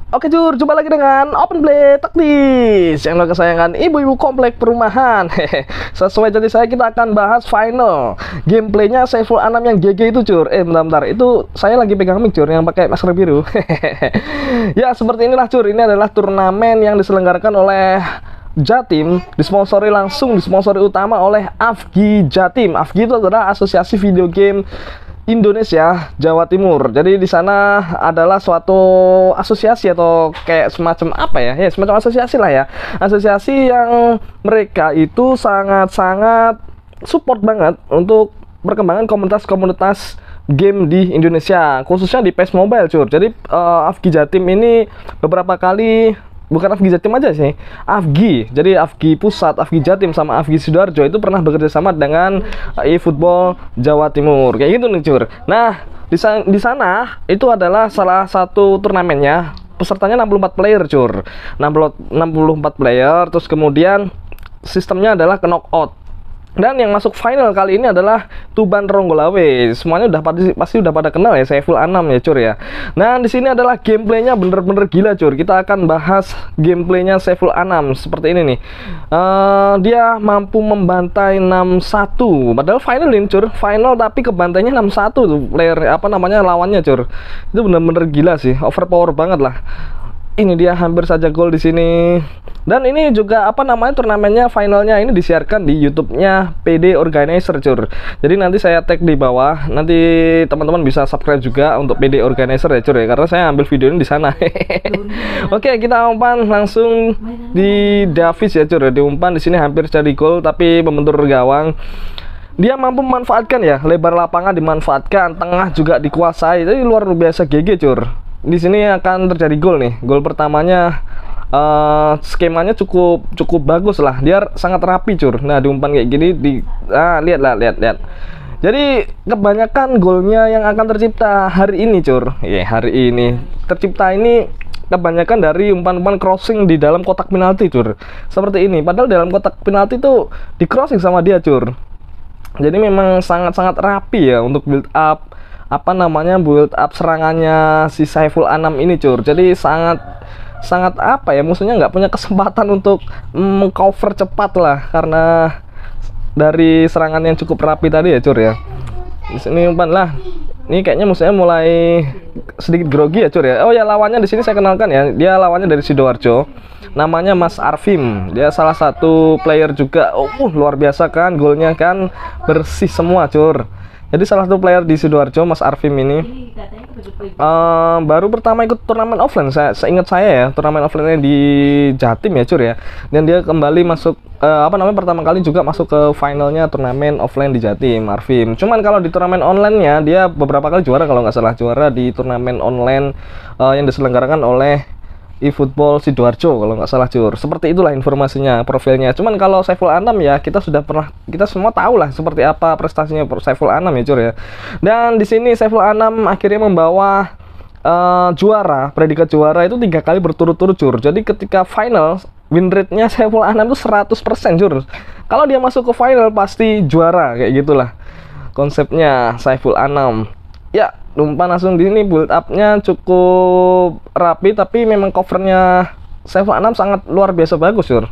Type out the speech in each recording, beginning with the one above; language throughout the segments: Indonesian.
Oke Jur, jumpa lagi dengan Open Play Taktis yang kesayangan ibu-ibu komplek perumahan. Sesuai janji saya, kita akan bahas final gameplaynya Saiful Anam yang GG itu Jur. Bentar, itu saya lagi pegang mic Jur, yang pakai masker biru. Ya seperti inilah Jur, ini adalah turnamen yang diselenggarakan oleh Jatim, disponsori utama oleh AFGI Jatim. AFGI itu adalah Asosiasi Video Game Indonesia Jawa Timur. Jadi di sana adalah suatu asosiasi atau kayak semacam apa ya? Ya, semacam asosiasi lah ya. Asosiasi yang mereka itu sangat-sangat support banget untuk perkembangan komunitas-komunitas game di Indonesia, khususnya di PES Mobile, Cur. Jadi AFGI Jatim ini beberapa kali, bukan AFGI Jatim aja sih, AFGI. Jadi AFGI Pusat, AFGI Jatim sama AFGI Sidoarjo itu pernah bekerja sama dengan eFootball Jawa Timur. Kayak gitu nih, Cur. Nah, di sana itu adalah salah satu turnamennya. Pesertanya 64 player, Cur. 64 player, terus kemudian sistemnya adalah ke knockout. Dan yang masuk final kali ini adalah Tuban Ronggolawe. Semuanya pasti udah pada kenal ya Saiful Anam ya, Cur ya. Nah, di sini adalah gameplaynya bener-bener gila, Cur. Kita akan bahas gameplaynya Saiful Anam seperti ini nih. Dia mampu membantai 6-1. Padahal final ini, Cur. Final tapi kebantainya 6-1 tuh player lawannya, Cur. Itu bener-bener gila sih. Overpower banget lah. Ini dia hampir saja gol di sini. Dan ini juga turnamennya finalnya ini disiarkan di YouTube-nya PD Organizer, Cur. Jadi nanti saya tag di bawah. Nanti teman-teman bisa subscribe juga untuk PD Organizer ya, Cur ya. Karena saya ambil video ini di sana. Oke, kita umpan langsung di Davis ya, Cur. Diumpan di sini hampir jadi gol tapi membentur gawang. Dia mampu memanfaatkan ya, lebar lapangan dimanfaatkan, tengah juga dikuasai. Jadi luar biasa GG, Cur. Di sini akan terjadi gol nih. Gol pertamanya skemanya cukup bagus lah. Dia sangat rapi, Cur. Nah, diumpan kayak gini lihat. Jadi kebanyakan golnya yang akan tercipta hari ini, Cur. Hari ini tercipta ini kebanyakan dari umpan-umpan crossing di dalam kotak penalti, Cur. Seperti ini. Padahal dalam kotak penalti tuh di crossing sama dia, Cur. Jadi memang sangat-sangat rapi ya untuk build up build up serangannya si Saiful Anam ini, Cur. Jadi sangat musuhnya nggak punya kesempatan untuk mengcover cepat lah karena dari serangan yang cukup rapi tadi ya, Cur ya. Di sini umpan lah. Ini kayaknya musuhnya mulai sedikit grogi ya, Cur ya. Oh ya, lawannya di sini saya kenalkan ya. Dia lawannya dari Sidoarjo. Namanya Mas Arfim. Dia salah satu player juga. Luar biasa kan golnya kan, bersih semua, Cur. Jadi salah satu player di Sidoarjo, Mas Arfim ini baru pertama ikut turnamen offline. Seingat saya ya, turnamen offline-nya di Jatim ya, Cur ya. Dan dia kembali masuk pertama kali juga masuk ke finalnya turnamen offline di Jatim, Arfim. Cuman kalau di turnamen online-nya dia beberapa kali juara, kalau nggak salah juara di turnamen online yang diselenggarakan oleh eFootball Sidoarjo kalau nggak salah, Cur. Seperti itulah informasinya, profilnya. Cuman kalau Saiful Anam ya kita semua tahu lah seperti apa prestasinya Saiful Anam ya, Cur ya. Dan di sini Saiful Anam akhirnya membawa predikat juara itu 3 kali berturut-turut, Cur. Jadi ketika final win rate-nya Saiful Anam itu 100%, Cur. Kalau dia masuk ke final pasti juara, kayak gitulah konsepnya Saiful Anam. Ya, umpan langsung di sini, build up-nya cukup rapi tapi memang covernya Saiful Anam sangat luar biasa bagus, Cur.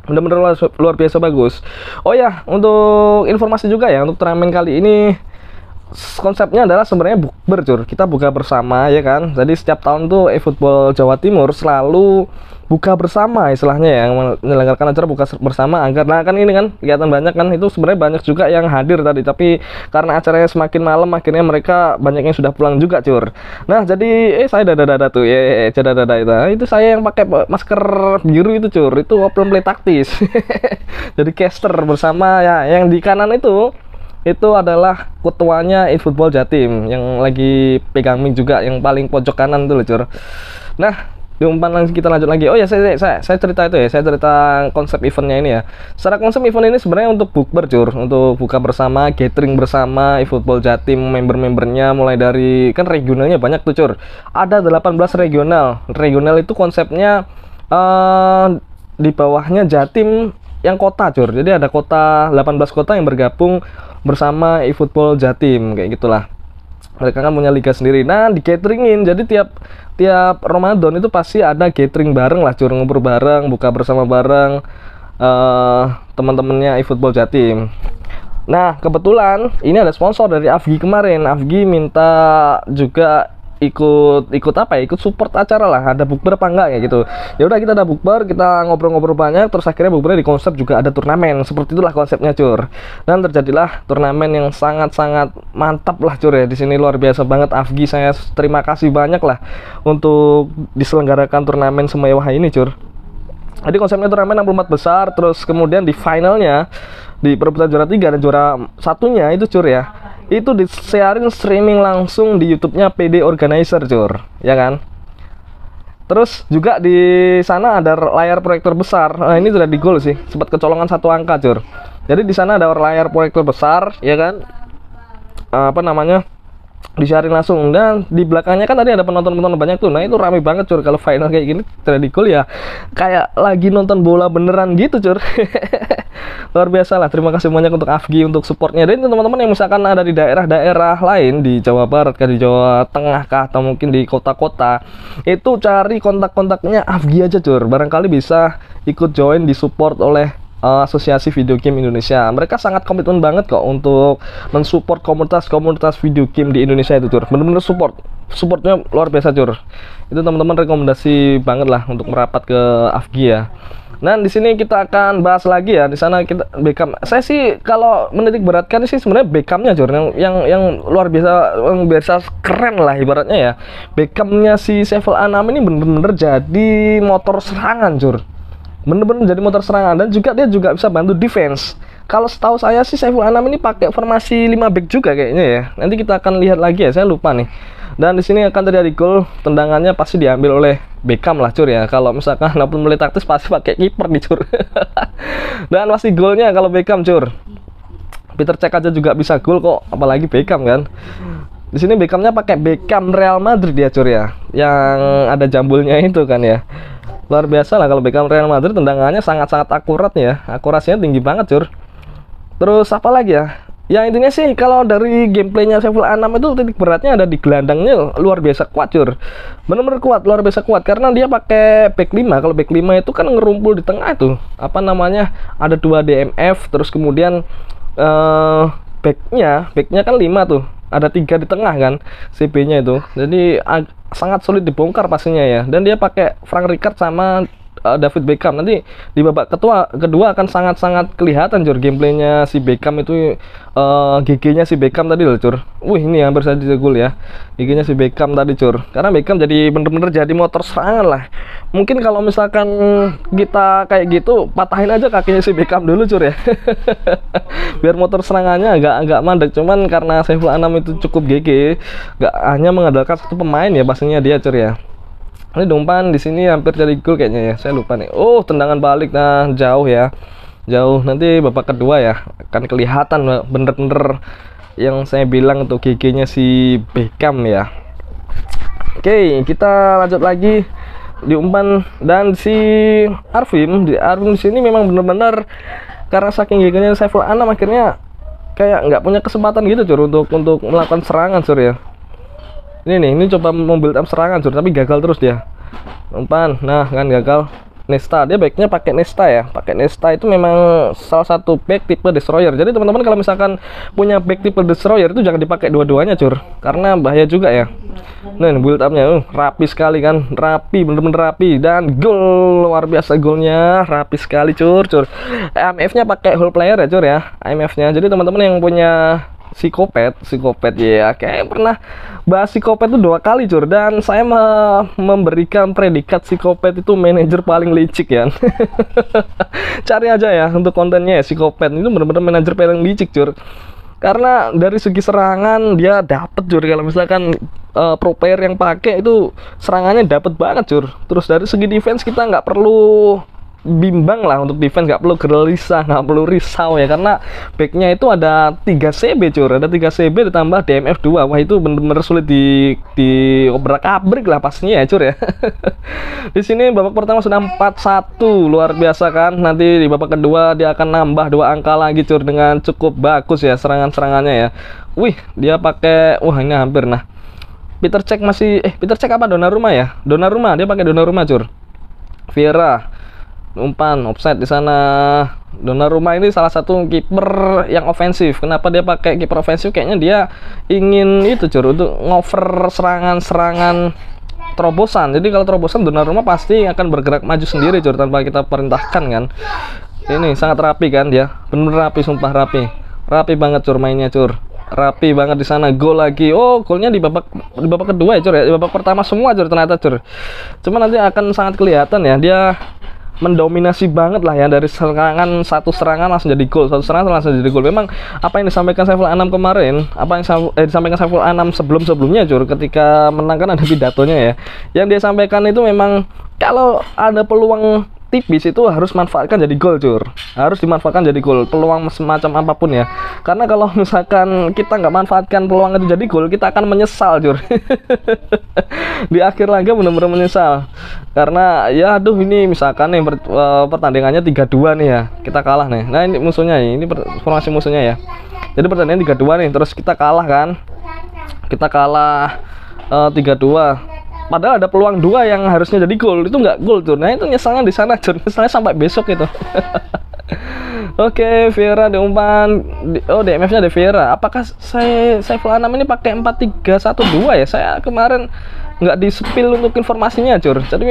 Benar-benar luar biasa bagus. Oh ya, untuk informasi juga ya, untuk turnamen kali ini konsepnya adalah sebenarnya bukber, Cur. Kita buka bersama ya kan. Jadi setiap tahun tuh eFootball Jawa Timur selalu buka bersama istilahnya ya, menyelenggarakan acara buka bersama agar kan ini kan kelihatan banyak kan, itu sebenarnya banyak juga yang hadir tadi, tapi karena acaranya semakin malam akhirnya mereka banyak yang sudah pulang juga, Cur. Nah, jadi saya dada tuh dada itu saya yang pakai masker biru itu, Cur. Itu Open Play Taktis. Jadi caster bersama ya, yang di kanan itu adalah ketuanya eFootball Jatim yang lagi pegang mic juga, yang paling pojok kanan tuh, Cur. Nah, diumpan langsung, kita lanjut lagi. Oh ya, saya cerita itu ya, saya cerita konsep eventnya ini ya. Secara konsep event ini sebenarnya untuk bukber, Cur, untuk buka bersama, gathering bersama eFootball Jatim, member-membernya mulai dari kan regionalnya banyak tuh, Cur. Ada 18 regional itu konsepnya di bawahnya Jatim yang kota, Cur. Jadi ada 18 kota yang bergabung bersama eFootball Jatim, kayak gitulah. Mereka kan punya liga sendiri. Nah, di cateringin. Jadi tiap Ramadan itu pasti ada catering bareng lah, Cur, ngumpul bareng, buka bersama bareng teman-temannya eFootball Jatim. Nah, kebetulan ini ada sponsor dari Afgi kemarin. Afgi minta juga ikut apa ya, ikut support acara lah, ada bukber apa enggak ya gitu. Ya udah, kita ada bukber, kita ngobrol-ngobrol banyak, terus akhirnya bukbernya di konsep juga ada turnamen. Seperti itulah konsepnya, Cur. Dan terjadilah turnamen yang sangat-sangat mantap lah, Cur, ya. Di sini luar biasa banget Afgi, saya terima kasih banyak lah untuk diselenggarakan turnamen semewah ini, Cur. Jadi konsepnya turnamen 64 besar, terus kemudian di finalnya, di perebutan juara 3 dan juara satunya itu, Cur, ya, itu disiarin streaming langsung di YouTube-nya PD Organizer, Cur, ya kan. Terus juga di sana ada layar proyektor besar. Nah, ini sudah di goal sih, sempat kecolongan 1 angka, Cur. Jadi di sana ada layar proyektor besar, ya kan, apa namanya, disiarin langsung. Dan di belakangnya kan tadi ada penonton-penonton banyak tuh. Nah, itu rame banget, Cur. Kalau final kayak gini terjadi gol ya kayak lagi nonton bola beneran gitu, Cur. Luar biasa lah. Terima kasih banyak untuk Afgi untuk supportnya. Dan teman-teman yang misalkan ada di daerah-daerah lain di Jawa Barat kah, di Jawa Tengah kah, atau mungkin di kota-kota, itu cari kontak-kontaknya Afgi aja, Cur. Barangkali bisa ikut join di support oleh Asosiasi Video Game Indonesia. Mereka sangat komitmen banget kok untuk mensupport komunitas-komunitas video game di Indonesia itu, Cur. Bener-bener supportnya luar biasa, Cur. Itu teman-teman rekomendasi banget lah untuk merapat ke Afgi ya. Nah, di sini kita akan bahas lagi ya. Di sana kita Beckham. Saya sih kalau menitik beratkan sih sebenarnya Beckhamnya, Cur, yang luar biasa, yang biasa keren lah ibaratnya ya. Beckhamnya si Saiful Anam ini bener-bener jadi motor serangan, Cur. Bener-bener jadi motor serangan, dan juga dia juga bisa bantu defense. Kalau setahu saya sih Saiful Anam ini pakai formasi 5 back juga kayaknya ya. Nanti kita akan lihat lagi ya, saya lupa nih. Dan di sini akan terjadi gol, tendangannya pasti diambil oleh Beckham lah, Cur, ya. Kalau misalkan walaupun mulai taktis pasti pakai kiper nih, Cur. Dan pasti golnya kalau Beckham, Cur. Peter Cech aja juga bisa gol kok, apalagi Beckham kan. Di sini Beckhamnya pakai Beckham Real Madrid ya, Cur, ya. Yang ada jambulnya itu kan ya. Luar biasa lah kalau Beckham Real Madrid, tendangannya sangat-sangat akurat ya. Akurasinya tinggi banget, Cur. Terus apa lagi ya? Ya intinya sih kalau dari gameplaynya Saiful Anam itu titik beratnya ada di gelandangnya, luar biasa kuat, Cur. Bener-bener kuat, luar biasa kuat, karena dia pakai back 5. Kalau back 5 itu kan ngerumpul di tengah tuh. Apa namanya? Ada 2 DMF, terus kemudian backnya kan 5 tuh. Ada 3 di tengah kan, CB-nya itu. Jadi sangat sulit dibongkar pastinya ya. Dan dia pakai Frank Rijkaard sama David Beckham. Nanti di babak kedua akan sangat-sangat kelihatan, Cur, gameplaynya si Beckham itu, GG-nya si Beckham tadi loh, Cur. Wih, ini hampir saja gol ya. GG-nya si Beckham tadi, Cur. Karena Beckham jadi bener-bener jadi motor serangan lah. Mungkin kalau misalkan kita kayak gitu, patahin aja kakinya si Beckham dulu, Cur, ya. Biar motor serangannya agak mandek. Cuman karena Saiful Anam itu cukup GG, nggak hanya mengandalkan satu pemain ya, pastinya dia, Cur, ya. Ini umpan di sini hampir jadi gol kayaknya ya. Saya lupa nih. Oh, tendangan balik, nah jauh ya. Jauh. Nanti babak kedua ya akan kelihatan bener-bener yang saya bilang untuk GG-nya si Beckham ya. Oke, kita lanjut lagi di umpan, dan si Arvin di sini memang bener-bener karena saking GG-nya Saiful Anam akhirnya kayak nggak punya kesempatan gitu, Cur, untuk melakukan serangan, Cur, ya. Ini coba membuild up serangan, Cur, tapi gagal terus dia. Umpan, nah kan gagal. Nesta, dia backnya pakai Nesta ya. Pakai Nesta itu memang salah satu back tipe destroyer. Jadi teman-teman kalau misalkan punya back tipe destroyer itu jangan dipakai dua-duanya, Cur, karena bahaya juga ya. Nah, ini build upnya rapi sekali kan, rapi, bener-bener rapi, dan gol, luar biasa golnya, rapi sekali, Cur. IMF-nya pakai whole player ya, Cur, ya. IMF-nya. Jadi teman-teman yang punya psikopat ya, kayak pernah bahas psikopat itu 2 kali, Cur, dan saya memberikan predikat psikopat itu manajer paling licik ya. Cari aja ya untuk kontennya ya, psikopat itu benar-benar manajer paling licik, Cur, karena dari segi serangan dia dapet, Cur. Kalau misalkan pro player yang pakai itu serangannya dapet banget, Cur. Terus dari segi defense kita nggak perlu bimbang lah untuk defense, nggak perlu gelisah, nggak perlu risau ya, karena backnya itu ada 3 CB, Cur, ada 3 CB ditambah DMF 2. Wah, itu bener-bener sulit di obrak-abrik lah pastinya ya, Cur, ya. Di sini babak pertama sudah 4-1, luar biasa kan. Nanti di babak kedua dia akan nambah 2 angka lagi, Cur, dengan cukup bagus ya serangan-serangannya ya. Wih, dia pakai, wah ini hampir. Nah, Peter Cech masih, Peter Cech apa Donnarumma ya? Donnarumma, dia pakai Donnarumma, Cur. Vieira, umpan, offside di sana. Donnarumma ini salah satu kiper yang ofensif. Kenapa dia pakai kiper ofensif? Kayaknya dia ingin itu, Cur, untuk ngover serangan-serangan terobosan. Jadi kalau terobosan Donnarumma pasti akan bergerak maju sendiri, Cur, tanpa kita perintahkan kan. Ini sangat rapi kan dia. Bener rapi, sumpah rapi. Rapi banget, Cur, mainnya, Cur. Rapi banget di sana. Gol lagi. Oh, golnya di babak kedua ya, Cur ya. Di babak pertama semua, Cur, ternyata, Cur. Cuma nanti akan sangat kelihatan ya, dia mendominasi banget lah ya, dari serangan, satu serangan langsung jadi gol, satu serangan langsung jadi gol. Memang apa yang disampaikan Saiful Anam kemarin, apa yang disampaikan Saiful Anam sebelum-sebelumnya, Cur, ketika menang kan ada pidatonya ya. Yang dia sampaikan itu memang kalau ada peluang tipis itu harus manfaatkan jadi gol, Cur. Harus dimanfaatkan jadi gol, peluang semacam apapun ya. Karena kalau misalkan kita nggak manfaatkan peluang itu jadi gol, kita akan menyesal, Cur. Di akhir laga benar-benar menyesal. Karena ya aduh, ini misalkan nih pertandingannya 3-2 nih ya. Kita kalah nih. Nah, ini musuhnya ini formasi musuhnya ya. Jadi pertandingan 3-2 nih, terus kita kalah kan. Kita kalah 3-2. Padahal ada peluang 2 yang harusnya jadi gol, itu nggak gol, Cur. Nah, itu nyesalnya di sana, Cur. Nyesalnya sampai besok itu. Oke, Vieira diumpan. Oh, DMF-nya ada Vieira. Apakah Saiful Anam ini pakai 4-3-1-2 ya? Saya kemarin nggak di-spill untuk informasinya, Cur. Jadi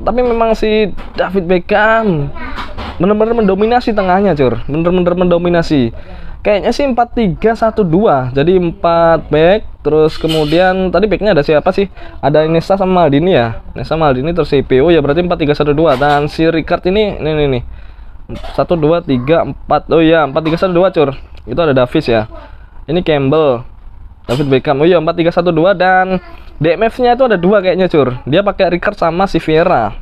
tapi memang si David Beckham bener-bener mendominasi tengahnya, Cur. Bener-bener mendominasi. Kayaknya sih 4-3-1-2. Jadi 4 back, terus kemudian tadi backnya ada siapa sih? Ada Nesta sama Maldini ya. Nesta, Maldini, terus CPO ya, berarti 4-3-1-2. Dan si Ricard ini nih. 1 2 3 4. Oh iya, 4-3-1-2, Cur. Itu ada Davis ya. Ini Campbell. David Beckham. Oh iya, 4-3-1-2 dan DMF-nya itu ada 2 kayaknya, Cur. Dia pakai Ricard sama si Vieira.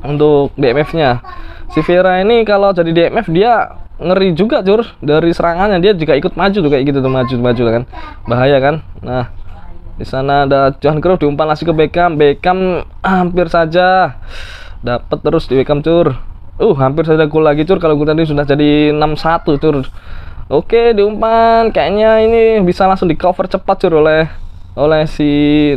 Untuk DMF-nya. Si Vieira ini kalau jadi DMF dia ngeri juga, Cur, dari serangannya. Dia juga ikut maju tuh kayak gitu tuh, maju kan, bahaya kan. Nah, di sana ada Johan Cruyff, diumpan langsung ke Beckham. Beckham hampir saja dapat terus di Beckham, Cur. Hampir saja gol lagi, Cur. Kalau gue tadi sudah jadi 6-1, Cur. Oke, diumpan, kayaknya ini bisa langsung di cover cepat, Cur, oleh si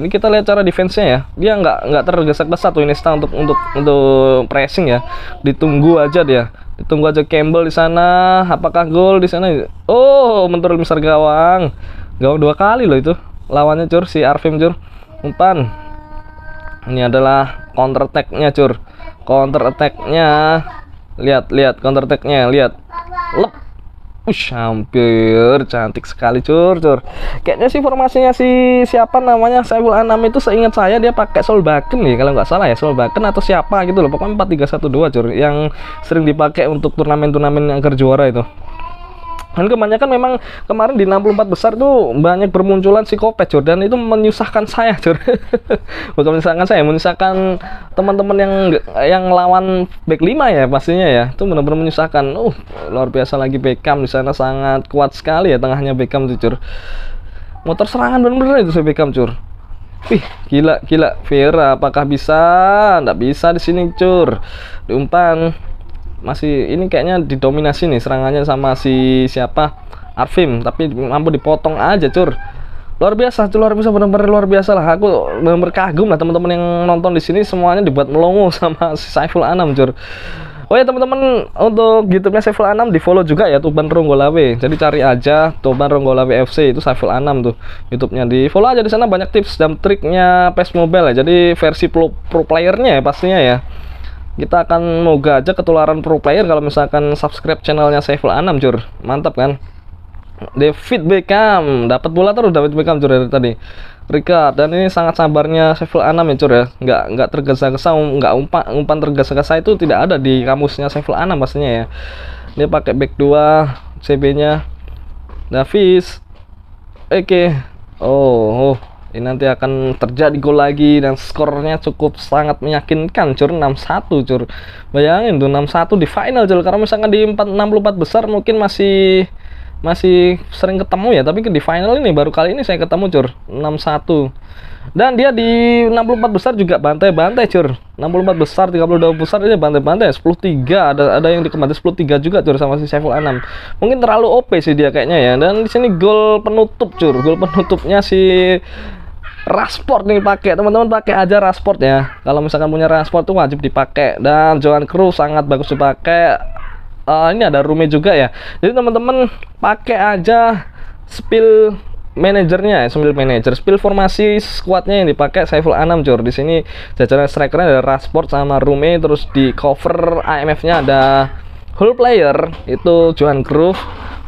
ini. Kita lihat cara defense-nya ya. Dia nggak tergesa-gesa tuh Iniesta untuk pressing ya. Ditunggu aja dia. Ditunggu aja Campbell di sana. Apakah gol di sana? Oh, menurut besar gawang. Gawang 2 kali loh itu. Lawannya, Cur, si Arfim, Cur. Umpan. Ini adalah counter attack-nya, Cur. Counter attack-nya. Lihat counter attack-nya, lihat. Lep. Hampir cantik sekali, Cur. Kayaknya sih formasinya siapa namanya Saiful Anam itu, seingat saya dia pakai Solbakken nih, kalau nggak salah ya, Solbakken atau siapa gitu loh. Pokoknya 4-3-1-2, Cur, yang sering dipakai untuk turnamen-turnamen yang juara itu. Dan kebanyakan memang kemarin di 64 besar tuh banyak bermunculan psikopat, Cur, dan itu menyusahkan saya, Cur. Bukan menyusahkan saya, menyusahkan teman-teman yang lawan back 5 ya pastinya ya. Itu benar-benar menyusahkan. Luar biasa lagi Beckham di sana, sangat kuat sekali ya tengahnya Beckham tuh, Cur. Motor serangan benar-benar itu si Beckham, Cur. Wih, gila. Vieira apakah bisa? Nggak bisa di sini, Cur. Diumpan. Masih ini kayaknya didominasi nih serangannya sama si siapa, Arfim, tapi mampu dipotong aja, Cur. Luar biasa, benar-benar luar biasa lah. Aku benar-benar kagum lah teman-teman yang nonton di sini, semuanya dibuat melongo sama si Saiful Anam, Cur. Oh ya teman-teman, untuk YouTube-nya Saiful Anam di follow juga ya, Tuban Ronggolawe. Jadi cari aja Tuban Ronggolawe FC, itu Saiful Anam tuh YouTube-nya. Di follow aja, di sana banyak tips dan triknya PES Mobile ya. Jadi versi pro playernya ya pastinya ya. Kita akan moga aja ketularan pro player kalau misalkan subscribe channelnya Saiful Anam, Cur. Mantap kan? David Beckham dapat bola terus, David Beckham, Cur, dari tadi. Ricard, dan ini sangat sabarnya Saiful Anam ya, Cur ya. Nggak tergesa-gesa, nggak umpan tergesa-gesa itu tidak ada di kamusnya Saiful Anam pastinya ya. Dia pakai back 2 CB-nya. Davis. Oke. Ini nanti akan terjadi gol lagi dan skornya cukup sangat meyakinkan, Cur. 6-1, Cur. Bayangin tuh 6-1 di final, Cur. Karena misalkan di 64 besar mungkin masih sering ketemu ya, tapi di final ini baru kali ini saya ketemu, Cur. 6-1. Dan dia di 64 besar juga bantai-bantai cur. 64 besar, 32 besar ini bantai-bantai. 10-3 ada yang dikembali 10-3 juga cur sama si Saiful Anam. Mungkin terlalu OP sih dia kayaknya ya. Dan di sini gol penutup cur. Gol penutupnya si Rashford nih pakai. Teman-teman pakai aja Rashford ya. Kalau misalkan punya Rashford tuh wajib dipakai. Dan Johan Cruyff sangat bagus dipakai. Ini ada Rooney juga ya. Jadi teman-teman pakai aja spill manajernya, spill manager, spill formasi squadnya yang dipakai Saiful Anam cur. Di sini jajaran strikernya ada Rashford sama Rooney, terus di cover IMF-nya ada whole player itu Johan Cruyff,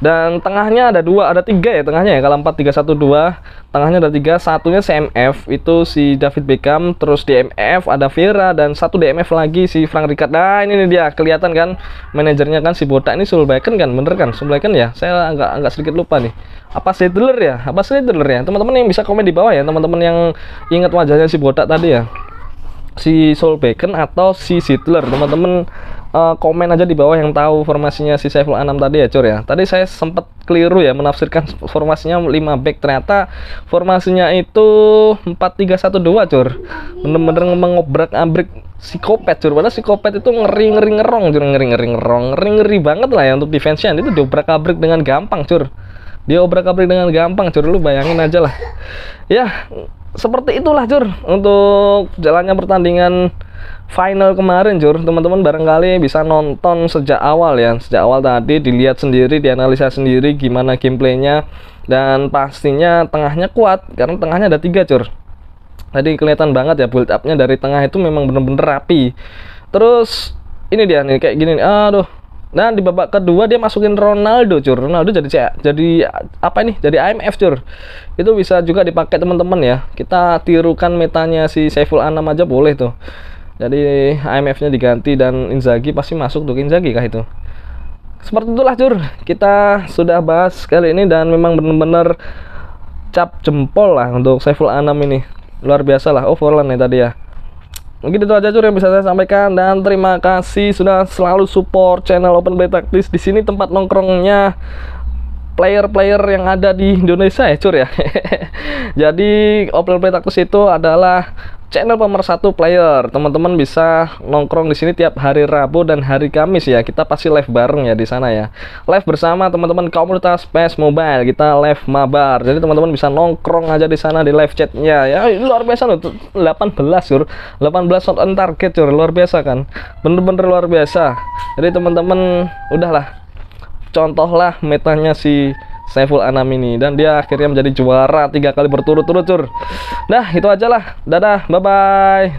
dan tengahnya ada tiga ya tengahnya ya. Kalau 4-3-1-2 tengahnya ada 3, satunya CMF itu si David Beckham, terus DMF ada Vera, dan satu DMF lagi si Frank Rijkaard. Nah ini dia kelihatan kan manajernya kan si botak ini Solbakken kan, bener kan Solbakken ya, saya agak sedikit lupa nih, apa Stedler ya, teman-teman yang bisa komen di bawah ya, teman-teman yang ingat wajahnya si botak tadi ya, si Solbakken atau si Stedler, teman-teman komen aja di bawah yang tahu formasinya si Saiful Anam tadi ya cur ya. Tadi saya sempat keliru ya menafsirkan formasinya 5 back, ternyata formasinya itu 4-3-1-2 cur. Bener-bener mengobrak-abrik psikopat cur. Padahal psikopat itu ngeri banget lah ya untuk defense-nya. Itu diobrak-abrik dengan gampang cur. Dia obrak-abrik dengan gampang cur, lu bayangin aja lah. Ya, seperti itulah cur untuk jalannya pertandingan final kemarin cur. Teman-teman barangkali bisa nonton sejak awal ya, sejak awal tadi dilihat sendiri, dianalisa sendiri gimana gameplaynya, dan pastinya tengahnya kuat karena tengahnya ada 3 cur. Tadi kelihatan banget ya build upnya dari tengah itu memang bener-bener rapi. Terus ini dia nih kayak gini nih, aduh. Nah di babak kedua dia masukin Ronaldo cur. Ronaldo jadi apa nih, jadi IMF cur. Itu bisa juga dipakai teman-teman ya, kita tirukan metanya si Saiful Anam aja boleh tuh. Jadi IMF-nya diganti dan Inzaghi pasti masuk tuh. Inzaghi kah itu? Seperti itulah cur, kita sudah bahas kali ini dan memang bener-bener cap jempol lah untuk Saiful Anam ini. Luar biasa lah, overland nih tadi ya. Mungkin itu aja cur yang bisa saya sampaikan, dan terima kasih sudah selalu support channel Open Play Tactics. Di sini tempat nongkrongnya player-player yang ada di Indonesia ya cur ya. Jadi Open Play Tactics itu adalah channel pemersatu player. Teman-teman bisa nongkrong di sini tiap hari Rabu dan hari Kamis ya. Kita pasti live bareng ya di sana ya. Live bersama teman-teman komunitas PES Mobile. Kita live mabar. Jadi teman-teman bisa nongkrong aja di sana di live chatnya ya. Luar biasa loh. 18 cur. 18 shot on target cur. Luar biasa kan. Bener-bener luar biasa. Jadi teman-teman udahlah, contohlah metanya si Saiful Anam ini, dan dia akhirnya menjadi juara 3 kali berturut-turut cur. Nah itu aja lah, dadah, bye bye.